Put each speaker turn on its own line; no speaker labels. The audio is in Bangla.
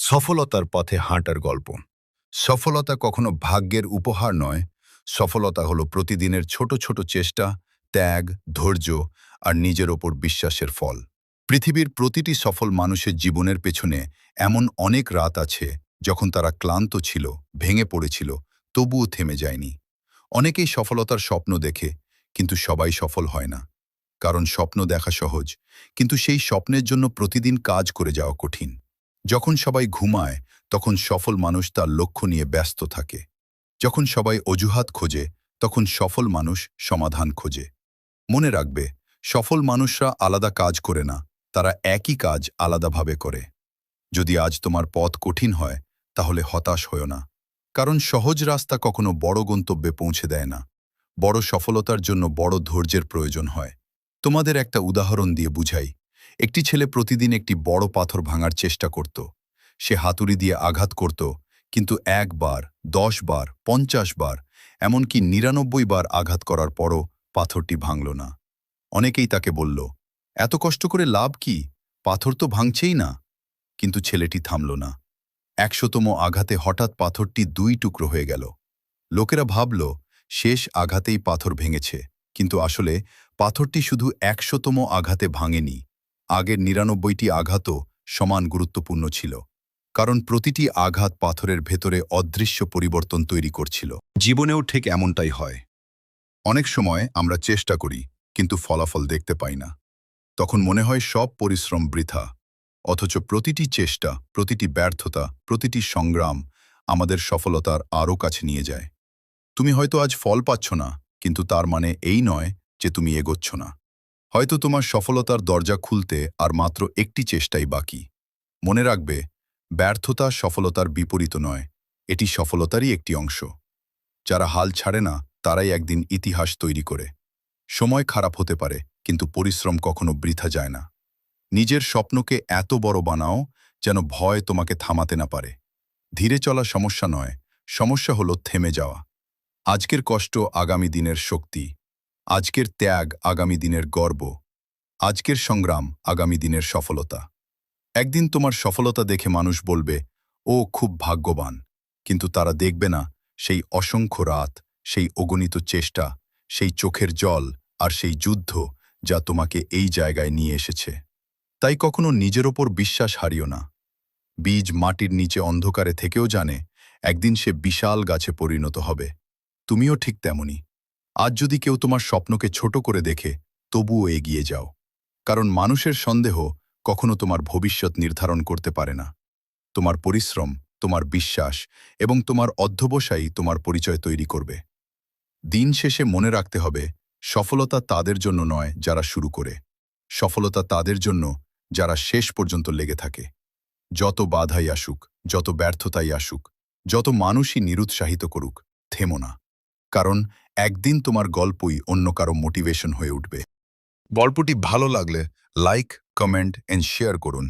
সফলতার পথে হাঁটার গল্প। সফলতা কখনো ভাগ্যের উপহার নয়। সফলতা হলো প্রতিদিনের ছোট ছোট চেষ্টা, ত্যাগ, ধৈর্য আর নিজের ওপর বিশ্বাসের ফল। পৃথিবীর প্রতিটি সফল মানুষের জীবনের পেছনে এমন অনেক রাত আছে যখন তারা ক্লান্ত ছিল, ভেঙে পড়েছিল, তবুও থেমে যায়নি। অনেকেই সফলতার স্বপ্ন দেখে, কিন্তু সবাই সফল হয় না। কারণ স্বপ্ন দেখা সহজ, কিন্তু সেই স্বপ্নের জন্য প্রতিদিন কাজ করে যাওয়া কঠিন। যখন সবাই ঘুমায়, তখন সফল মানুষ তার লক্ষ্য নিয়ে ব্যস্ত থাকে। যখন সবাই অজুহাত খোঁজে, তখন সফল মানুষ সমাধান খোঁজে। মনে রাখবে, সফল মানুষরা আলাদা কাজ করে না, তারা একই কাজ আলাদাভাবে করে। যদি আজ তোমার পথ কঠিন হয়, তাহলে হতাশ হও না। কারণ সহজ রাস্তা কখনো বড় গন্তব্যে পৌঁছে দেয় না। বড় সফলতার জন্য বড় ধৈর্যের প্রয়োজন হয়। তোমাদের একটা উদাহরণ দিয়ে বুঝাই। একটি ছেলে প্রতিদিন একটি বড় পাথর ভাঙার চেষ্টা করত। সে হাতুড়ি দিয়ে আঘাত করত, কিন্তু ১ বার, ১০ বার, ৫০ বার, এমনকি ৯৯ বার আঘাত করার পরও পাথরটি ভাঙল না। অনেকেই তাকে বলল, এত কষ্ট করে লাভ কি, পাথর তো ভাঙছেই না। কিন্তু ছেলেটি থামল না। ১০০তম আঘাতে হঠাৎ পাথরটি ২ টুকরো হয়ে গেল। লোকেরা ভাবল, শেষ আঘাতেই পাথর ভেঙেছে, কিন্তু আসলে পাথরটি শুধু ১০০তম আঘাতে ভাঙেনি। আগের ৯৯টি আঘাতও সমান গুরুত্বপূর্ণ ছিল। কারণ প্রতিটি আঘাত পাথরের ভেতরে অদৃশ্য পরিবর্তন তৈরি করছিল। জীবনেও ঠিক এমনটাই হয়। অনেক সময় আমরা চেষ্টা করি, কিন্তু ফলাফল দেখতে পাই না। তখন মনে হয় সব পরিশ্রম বৃথা। অথচ প্রতিটি চেষ্টা, প্রতিটি ব্যর্থতা, প্রতিটি সংগ্রাম আমাদের সফলতার আরও কাছে নিয়ে যায়। তুমি হয়তো আজ ফল পাচ্ছ না, কিন্তু তার মানে এই নয় যে তুমি এগোচ্ছ না। হয়তো তোমার সফলতার দরজা খুলতে আর মাত্র একটি চেষ্টাই বাকি। মনে রাখবে, ব্যর্থতা সফলতার বিপরীত নয়, এটি সফলতারই একটি অংশ। যারা হাল ছাড়ে না, তারাই একদিন ইতিহাস তৈরি করে। সময় খারাপ হতে পারে, কিন্তু পরিশ্রম কখনো বৃথা যায় না। নিজের স্বপ্নকে এত বড় বানাও যেন ভয় তোমাকে থামাতে না পারে। ধীরে চলা সমস্যা নয়, সমস্যা হলো থেমে যাওয়া। আজকের কষ্ট আগামী দিনের শক্তি। আজকের ত্যাগ আগামী দিনের গর্ব। আজকের সংগ্রাম আগামী দিনের সফলতা। একদিন তোমার সফলতা দেখে মানুষ বলবে, ও খুব ভাগ্যবান। কিন্তু তারা দেখবে না সেই অসংখ্য রাত, সেই অগণিত চেষ্টা, সেই চোখের জল আর সেই যুদ্ধ যা তোমাকে এই জায়গায় নিয়ে এসেছে। তাই কখনো নিজের ওপর বিশ্বাস হারিও না। বীজ মাটির নিচে অন্ধকারে থেকেও জানে একদিন সে বিশাল গাছে পরিণত হবে। তুমিও ঠিক তেমনি। আজ যদি কেউ তোমার স্বপ্নকে ছোট করে দেখে, তবুও এগিয়ে যাও। কারণ মানুষের সন্দেহ কখনো তোমার ভবিষ্যৎ নির্ধারণ করতে পারে না। তোমার পরিশ্রম, তোমার বিশ্বাস এবং তোমার অধ্যবসায়ই তোমার পরিচয় তৈরি করবে। দিন শেষে মনে রাখতে হবে, সফলতা তাদের জন্য নয় যারা শুরু করে। সফলতা তাদের জন্য যারা শেষ পর্যন্ত লেগে থাকে। যত বাধাই আসুক, যত ব্যর্থতাই আসুক, যত মানুষই নিরুৎসাহিত করুক, থেমো না। কারণ একদিন তোমার গল্পই অন্য কারো মোটিভেশন হয়ে উঠবে। গল্পটি ভালো লাগলে লাইক, কমেন্ট এন্ড শেয়ার করুন।